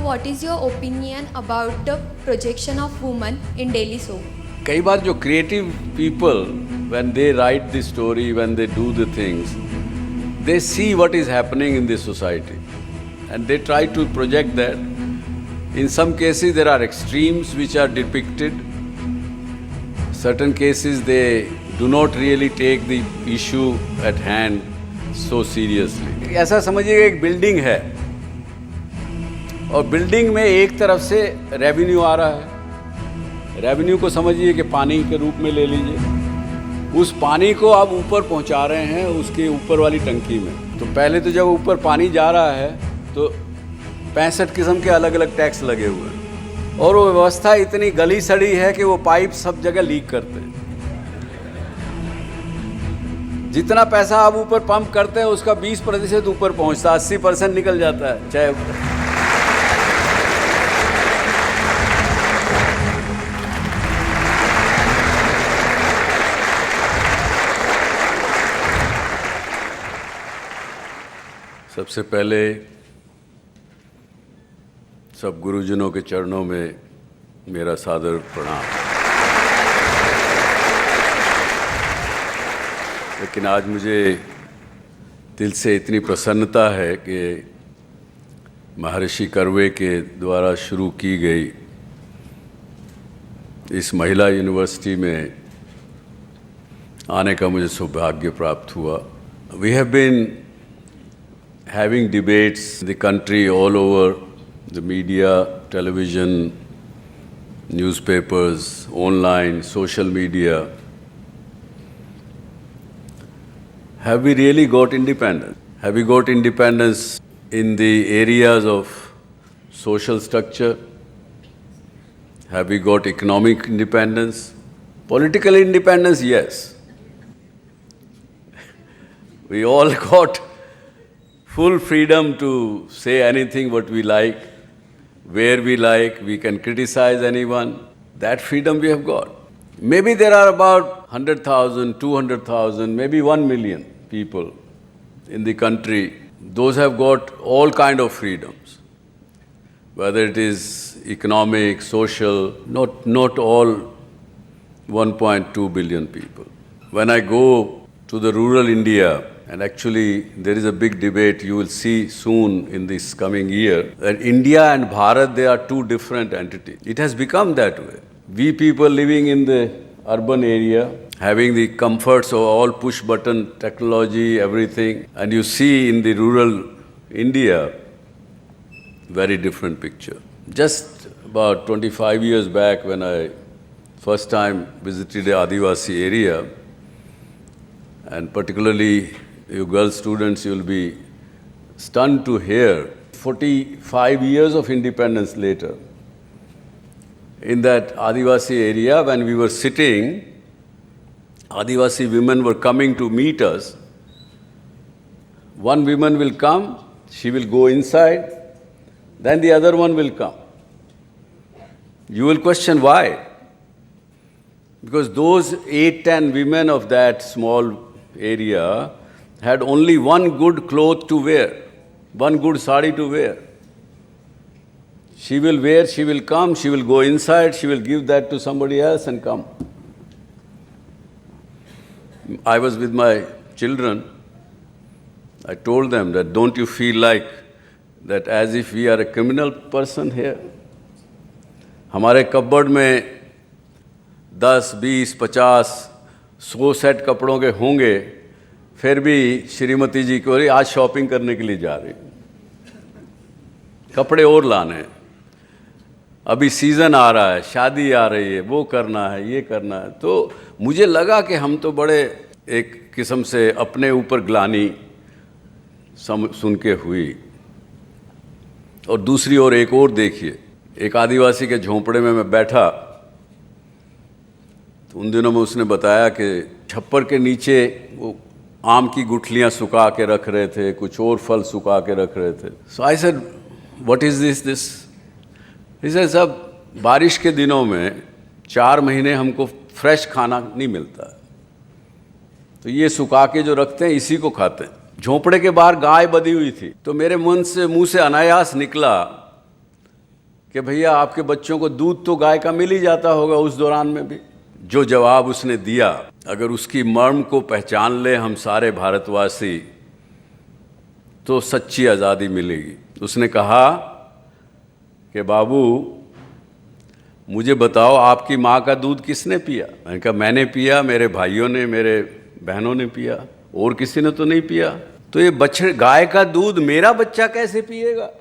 what is your opinion about the projection of women in daily soap? कई बार जो creative people, when they write the story, when they do the things, they see what is happening in the society and they try to project that. In some cases there are extremes which are depicted. Certain cases they do not really take the issue at hand so seriously. ऐसा समझिएगा एक building है और building में एक तरफ से revenue आ रहा है. रेवेन्यू को समझिए कि पानी के रूप में ले लीजिए. उस पानी को आप ऊपर पहुंचा रहे हैं उसके ऊपर वाली टंकी में. तो पहले तो जब ऊपर पानी जा रहा है तो 65 किस्म के अलग अलग टैक्स लगे हुए हैं और वो व्यवस्था इतनी गली सड़ी है कि वो पाइप सब जगह लीक करते हैं. जितना पैसा आप ऊपर पंप करते हैं उसका 20% ऊपर पहुंचता, 80% निकल जाता है. चाहे सबसे पहले सब गुरुजनों के चरणों में मेरा सादर प्रणाम. लेकिन आज मुझे दिल से इतनी प्रसन्नता है कि महर्षि कर्वे के द्वारा शुरू की गई इस महिला यूनिवर्सिटी में आने का मुझे सौभाग्य प्राप्त हुआ. We have been having debates in the country all over, the media, television, newspapers, online, social media. Have we really got independence? Have we got independence in the areas of social structure? Have we got economic independence? Political independence, yes. We all got full freedom to say anything what we like, where we like, we can criticize anyone. That freedom we have got. Maybe there are about 100,000, 200,000, maybe 1 million people in the country. Those have got all kind of freedoms. Whether it is economic, social, not all 1.2 billion people. When I go to the rural India, and actually, there is a big debate you will see soon in this coming year that India and Bharat, they are two different entities. It has become that way. We people living in the urban area, having the comforts of all push-button technology, everything, and you see in the rural India, very different picture. Just about 25 years back when I first time visited the Adivasi area, and particularly you girl students, you will be stunned to hear 45 years of independence later. In that Adivasi area, when we were sitting, Adivasi women were coming to meet us. One woman will come, she will go inside, then the other one will come. You will question why? Because those 8-10 women of that small area had only one good cloth to wear, one good sari to wear. She will wear, she will come, she will go inside, she will give that to somebody else and come. I was with my children. I told them that don't you feel like that as if we are a criminal person here? हमारे cupboard में 10, 20, 50, 100 set कपड़ों के होंगे, फिर भी श्रीमती जी को आज shopping करने के लिए जा रही, कपड़े और लाने हैं, अभी सीज़न आ रहा है, शादी आ रही है, वो करना है, ये करना है. तो मुझे लगा कि हम तो बड़े एक किस्म से अपने ऊपर ग्लानि सुन के हुई. और दूसरी ओर एक और देखिए, एक आदिवासी के झोंपड़े में मैं बैठा तो उन दिनों में उसने बताया कि छप्पर के नीचे वो आम की गुठलियाँ सुखा के रख रहे थे, कुछ और फल सुखा के रख रहे थे. So I said what is this? He said सब बारिश के दिनों में 4 महीने हमको फ्रेश खाना नहीं मिलता, तो ये सुखा के जो रखते हैं इसी को खाते हैं. झोंपड़े के बाहर गाय बंधी हुई थी, तो मेरे मुंह से अनायास निकला कि भैया आपके बच्चों को दूध तो गाय का मिल ही जाता होगा उस दौरान में भी। जो जवाब उसने दिया, अगर उसकी मर्म को पहचान ले हम सारे भारतवासी, तो सच्ची आज़ादी मिलेगी। उसने कहा कि बाबू मुझे बताओ आपकी माँ का दूध किसने पिया? मैंने कहा मैंने पिया, मेरे भाइयों ने, मेरे बहनों ने पिया, और किसी ने तो नहीं पिया। तो ये बछड़े, गाय का दूध मेरा बच्चा कैसे पिएगा?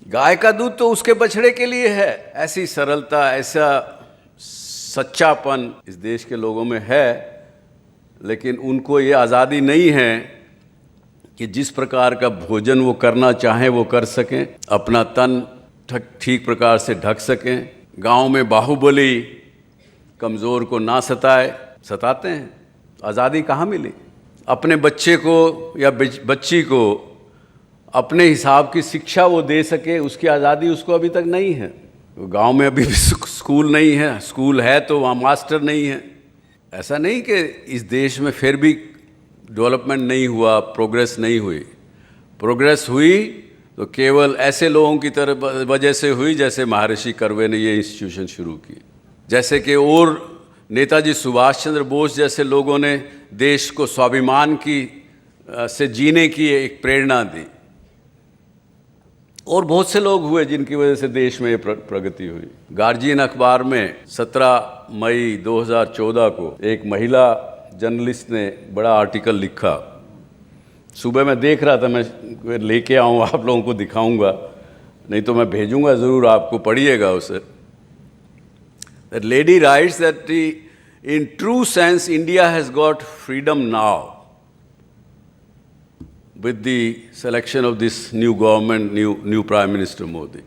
गाय का दूध तो उसके बछड़े के लिए है। ऐसी सरलता, ऐसा सच्चापन इस देश के लोगों में है, लेकिन उनको ये आज़ादी नहीं है कि जिस प्रकार का भोजन वो करना चाहें वो कर सकें, अपना तन ठीक प्रकार से ढक सकें। गांव में बाहुबली कमज़ोर को ना सताते हैं। आज़ादी कहाँ मिली? अपने बच्चे को या बच्ची को अपने हिसाब की शिक्षा वो दे सके, उसकी आज़ादी उसको अभी तक नहीं है। गांव में अभी भी स्कूल नहीं है, स्कूल है तो वहाँ मास्टर नहीं है। ऐसा नहीं कि इस देश में फिर भी डेवलपमेंट नहीं हुआ, प्रोग्रेस नहीं हुई। प्रोग्रेस हुई तो केवल ऐसे लोगों की तरफ वजह से हुई जैसे महर्षि कर्वे ने ये इंस्टीट्यूशन शुरू की, जैसे कि और नेताजी सुभाष चंद्र बोस जैसे लोगों ने देश को स्वाभिमान से जीने की एक प्रेरणा दी, और बहुत से लोग हुए जिनकी वजह से देश में प्रगति हुई। गार्जियन अखबार में 17 मई 2014 को एक महिला जर्नलिस्ट ने बड़ा आर्टिकल लिखा। सुबह मैं देख रहा था, मैं लेके आऊँ आप लोगों को दिखाऊंगा, नहीं तो मैं भेजूंगा ज़रूर, आपको पढ़िएगा उसे। That lady writes that in true sense India has got freedom now with the selection of this new government, new Prime Minister Modi.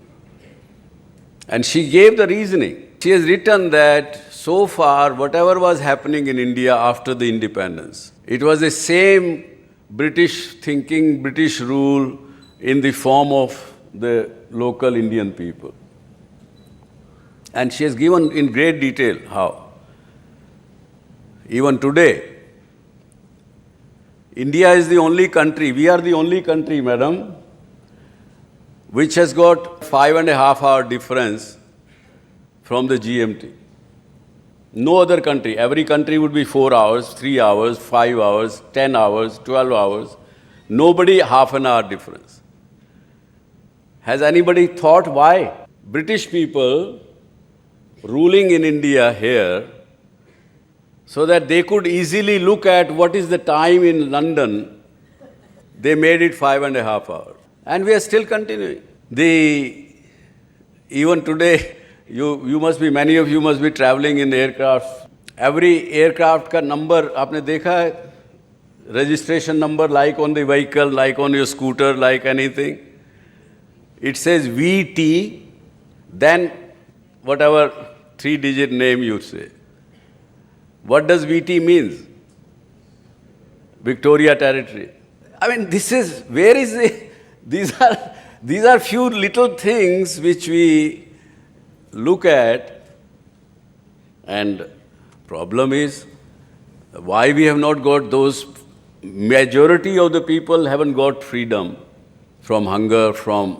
And she gave the reasoning. She has written that so far whatever was happening in India after the independence, it was the same British thinking, British rule in the form of the local Indian people. And she has given in great detail how. Even today, India is the only country, we are the only country, madam, which has got 5.5 hour difference from the GMT. No other country. Every country would be 4 hours, 3 hours, 5 hours, 10 hours, 12 hours. Nobody half an hour difference. Has anybody thought why? British people ruling in India here so that they could easily look at what is the time in London, they made it 5.5 hours. And we are still continuing. Even today, you must be, many of you must be traveling in aircraft. Every aircraft ka number, आपने देखा है, registration number like on the vehicle, like on your scooter, like anything. It says VT, then whatever 3-digit name you say. What does VT means? Victoria Territory. I mean, where is it? These are few little things which we look at, and problem is why we have not got those. Majority of the people haven't got freedom from hunger, from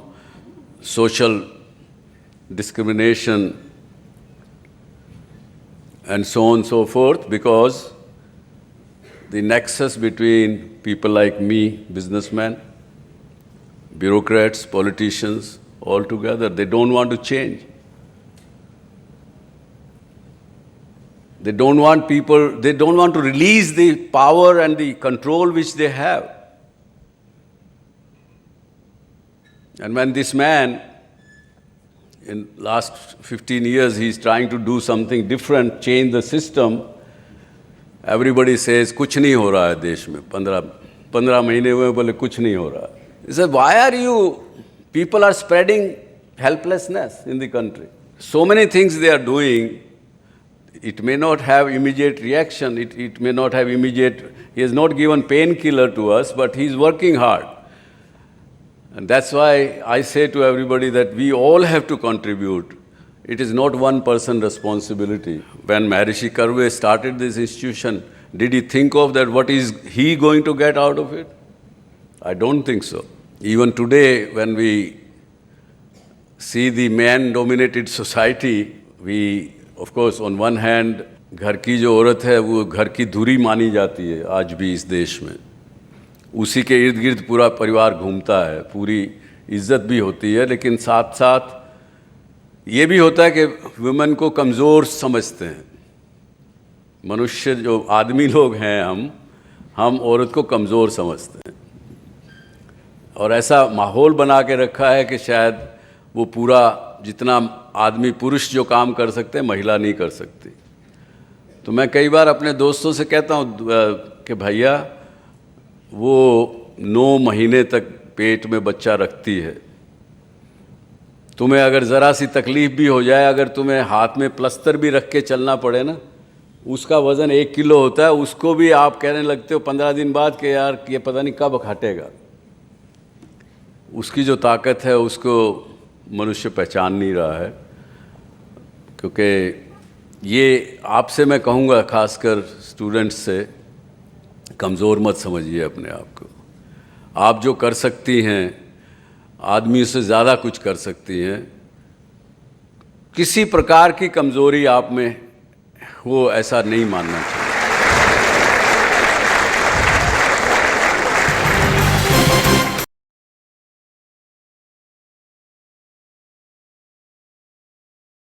social discrimination, and so on and so forth, because the nexus between people like me, businessmen, bureaucrats, politicians, all together, they don't want to change. They don't want to release the power and the control which they have. And when this man, in last 15 years, he's trying to do something different, change the system, everybody says, कुछ नहीं हो रहा है देश में, 15 महीने हुए बोले कुछ नहीं हो रहा है. He said, why are you, people are spreading helplessness in the country. So many things they are doing. It may not have immediate reaction, it may not have immediate, he has not given painkiller to us, but he's working hard. And that's why I say to everybody that we all have to contribute. It is not one person's responsibility. When Maharishi Karve started this institution, did he think of that what is he going to get out of it? I don't think so. Even today, when we see the man-dominated society, we, of course, on one hand, घर की जो औरत है वो घर की धुरी मानी जाती है आज भी इस देश में. उसी के इर्द गिर्द पूरा परिवार घूमता है, पूरी इज्जत भी होती है, लेकिन साथ साथ ये भी होता है कि वुमेन को कमज़ोर समझते हैं. मनुष्य जो आदमी लोग हैं हम औरत को कमज़ोर समझते हैं, और ऐसा माहौल बना के रखा है कि शायद वो पूरा जितना आदमी पुरुष जो काम कर सकते हैं महिला नहीं कर सकती. तो मैं कई बार अपने दोस्तों से कहता हूँ कि भैया वो 9 महीने तक पेट में बच्चा रखती है, तुम्हें अगर ज़रा सी तकलीफ़ भी हो जाए, अगर तुम्हें हाथ में प्लस्तर भी रख के चलना पड़े ना, उसका वज़न 1 किलो होता है, उसको भी आप कहने लगते हो 15 दिन बाद कि यार ये पता नहीं कब हटेगा. उसकी जो ताकत है उसको मनुष्य पहचान नहीं रहा है. क्योंकि ये आपसे मैं कहूँगा, खासकर स्टूडेंट्स से, कमज़ोर मत समझिए अपने आप को. आप जो कर सकती हैं, आदमियों से ज़्यादा कुछ कर सकती हैं. किसी प्रकार की कमज़ोरी आप में हो ऐसा नहीं मानना चाहिए.